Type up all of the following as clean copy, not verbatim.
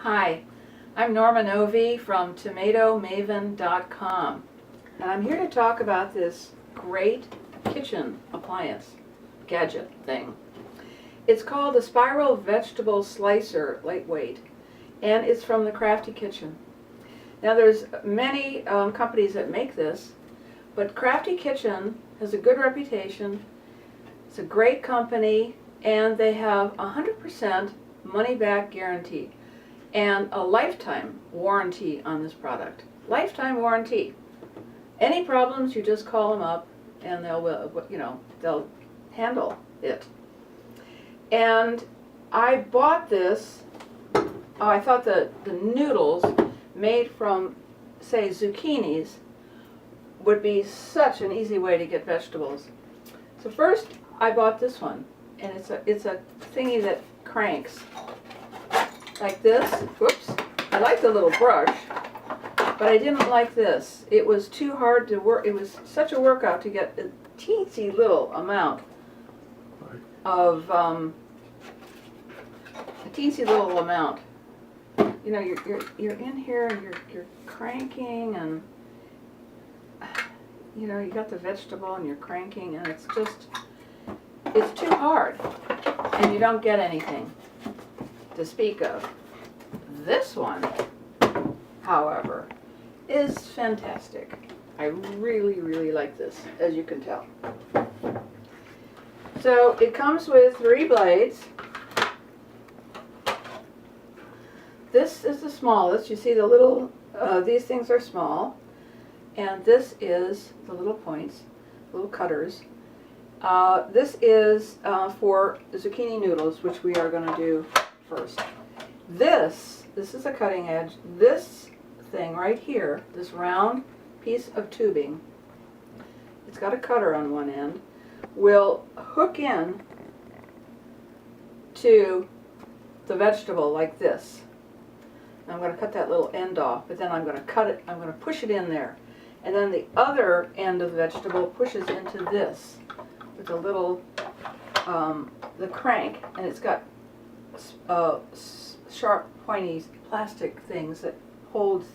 Hi, I'm Norma Novy from TomatoMaven.com, and I'm here to talk about this great kitchen appliance gadget thing. It's called the Spiral Vegetable Slicer Lightweight, and it's from the Crafty Kitchen. Now there's many companies that make this, but Crafty Kitchen has a good reputation. It's a great company, and they have 100% money-back guarantee and a lifetime warranty on this product. Lifetime warranty. Any problems, you just call them up and they'll handle it. And I bought this. I thought the noodles made from, say, zucchinis would be such an easy way to get vegetables. So first I bought this one, and it's a thingy that cranks like this. Whoops. I like the little brush, but I didn't like this. It was too hard to work. It was such a workout to get a teensy little amount of You know, you're in here and you're cranking, and you know, you got the vegetable and you're cranking, and it's too hard, and you don't get anything to speak of. This one, however, is fantastic. I really, really like this, as you can tell. So it comes with 3 blades. This is the smallest. You see the little, these things are small, and this is the little points, little cutters. This is for the zucchini noodles, which we are going to do first. This is a cutting edge. This thing right here, this round piece of tubing, it's got a cutter on one end, will hook in to the vegetable like this. I'm going to cut that little end off, but then I'm going to cut it, I'm going to push it in there. And then the other end of the vegetable pushes into this with a little, the crank, and it's got sharp, pointy plastic things that holds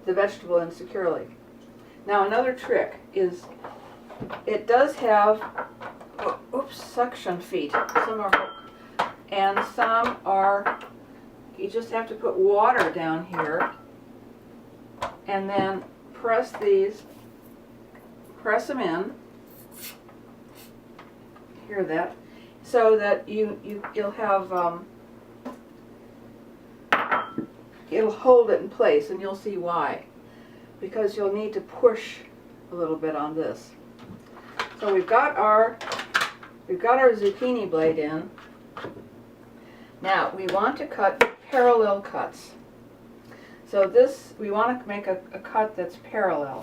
the vegetable in securely. Now another trick is it does have, suction feet. Some are hook, and some are, you just have to put water down here and then press them in, hear that, so that you'll have, it'll hold it in place, and you'll see why. Because you'll need to push a little bit on this. So we've got our zucchini blade in. Now we want to cut parallel cuts. So this, we want to make a cut that's parallel.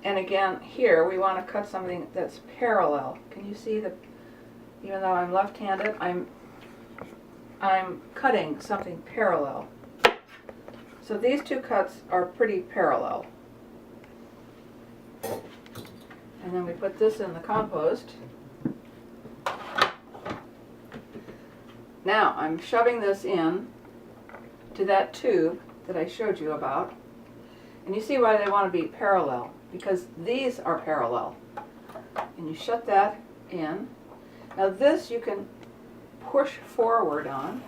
And again, here we want to cut something that's parallel. Can you see that? Even though I'm left-handed, I'm cutting something parallel. So these 2 cuts are pretty parallel. And then we put this in the compost. Now I'm shoving this in to that tube that I showed you about. And you see why they want to be parallel, because these are parallel. And you shut that in. Now this you can push forward on.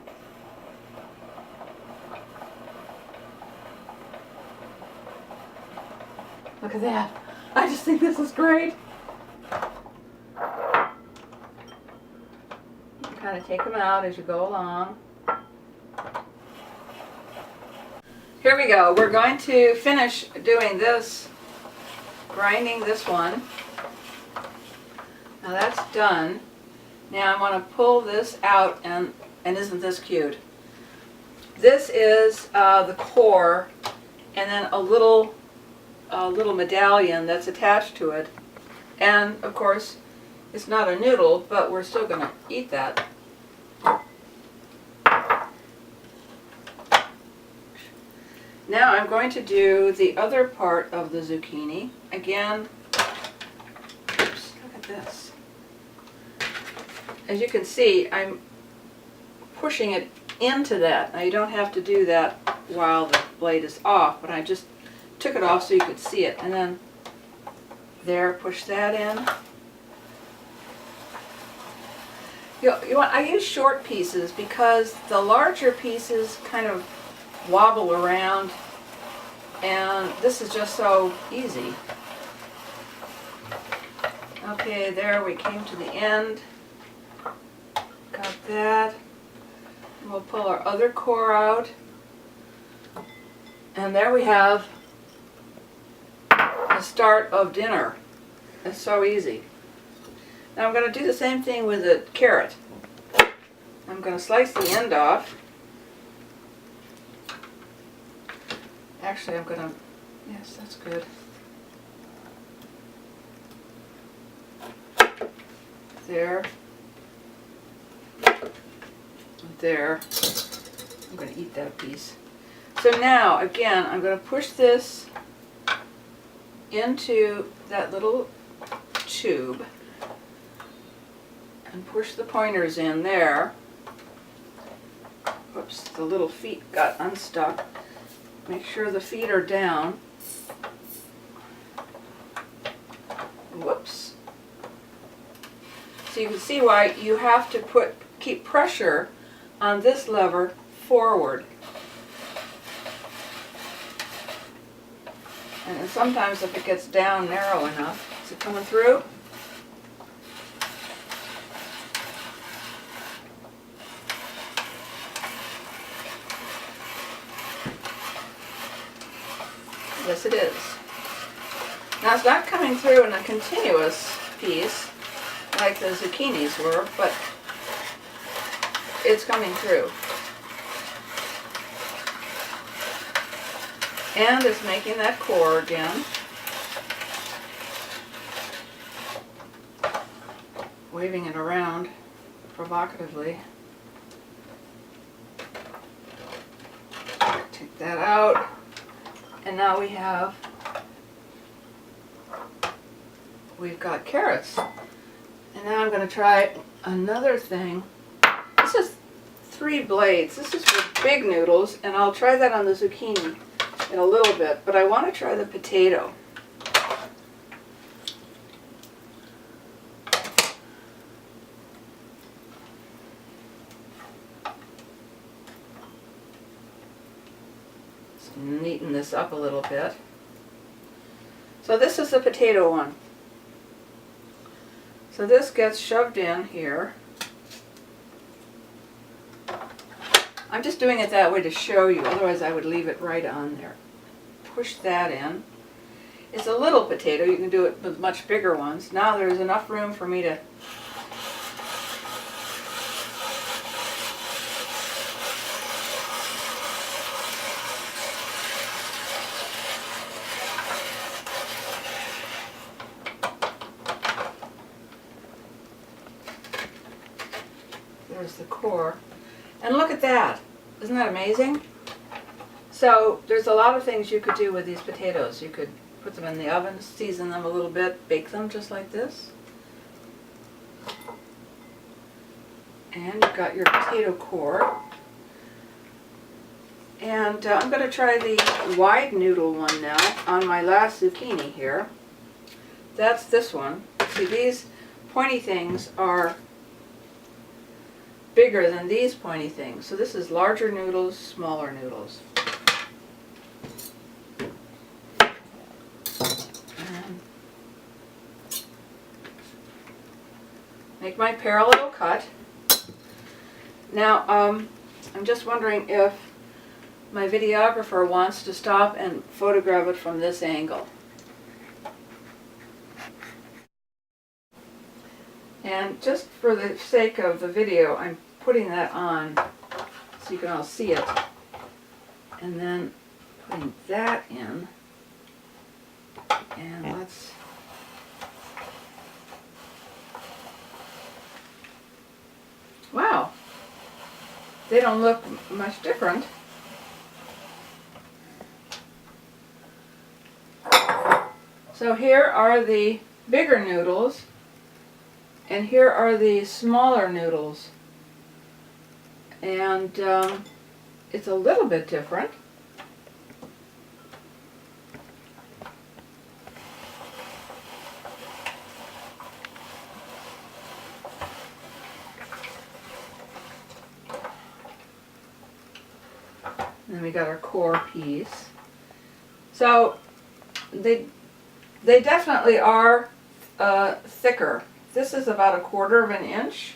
Look at that. I just think this is great. You kind of take them out as you go along. Here we go. We're going to finish doing this, grinding this one. Now that's done. Now I want to pull this out, and isn't this cute? This is the core, and then a little medallion that's attached to it. And of course, it's not a noodle, but we're still going to eat that. Now I'm going to do the other part of the zucchini. Again, oops, look at this. As you can see, I'm pushing it into that. Now you don't have to do that while the blade is off, but I just took it off so you could see it. And then there, push that in. I use short pieces because the larger pieces kind of wobble around, and this is just so easy. Okay, there we came to the end. Got that. We'll pull our other core out. And there we have the start of dinner. It's so easy. Now I'm going to do the same thing with the carrot. I'm going to slice the end off. Actually, I'm going to, yes, that's good. There. There. I'm going to eat that piece. So now, again, I'm going to push this into that little tube and push the pointers in there. Whoops, the little feet got unstuck. Make sure the feet are down. Whoops. So you can see why you have to keep pressure on this lever forward. And sometimes if it gets down narrow enough, is it coming through? Yes, it is. Now it's not coming through in a continuous piece like the zucchinis were, but it's coming through. And it's making that core again. Waving it around provocatively. Take that out. And now we've got carrots. And now I'm going to try another thing. This is 3 blades. This is for big noodles, and I'll try that on the zucchini in a little bit, but I want to try the potato. Let's neaten this up a little bit. So this is the potato one. So this gets shoved in here. I'm just doing it that way to show you, otherwise I would leave it right on there. Push that in. It's a little potato, you can do it with much bigger ones. Now there's enough room for me to there's the core. And look at that. Isn't that amazing? So there's a lot of things you could do with these potatoes. You could put them in the oven, season them a little bit, bake them just like this. And you've got your potato core. And I'm going to try the wide noodle one now on my last zucchini here. That's this one. See, these pointy things are bigger than these pointy things. So this is larger noodles, smaller noodles. And make my parallel cut. Now, I'm just wondering if my videographer wants to stop and photograph it from this angle. And just for the sake of the video, I'm putting that on so you can all see it. And then putting that in. And let's... Wow! They don't look much different. So here are the bigger noodles. And here are the smaller noodles. And it's a little bit different. And then we got our core piece. So they definitely are thicker. This is about 1/4 of an inch.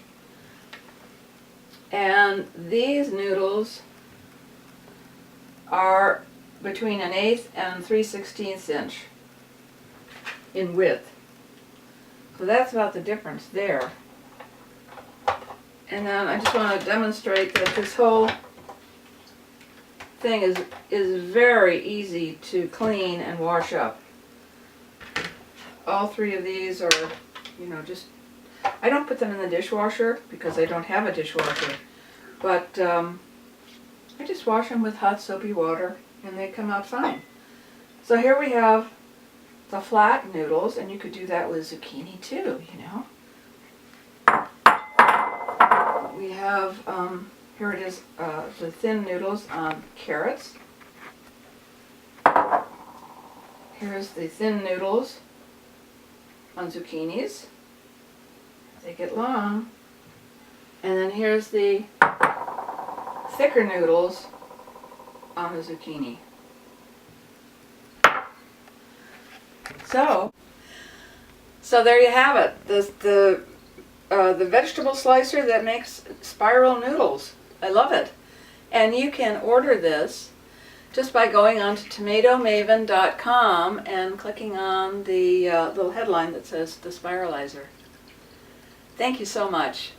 And these noodles are between 1/8 and 3/16 inch in width. So that's about the difference there. And then I just want to demonstrate that this whole thing is very easy to clean and wash up. All 3 of these are, you know, just, I don't put them in the dishwasher because I don't have a dishwasher, but I just wash them with hot soapy water and they come out fine. So here we have the flat noodles, and you could do that with zucchini too, you know. We have, here it is, the thin noodles on carrots. Here's the thin noodles on zucchinis. They get long. And then here's the thicker noodles on the zucchini. So there you have it. The vegetable slicer that makes spiral noodles. I love it. And you can order this just by going on to tomatomaven.com and clicking on the little headline that says the spiralizer. Thank you so much.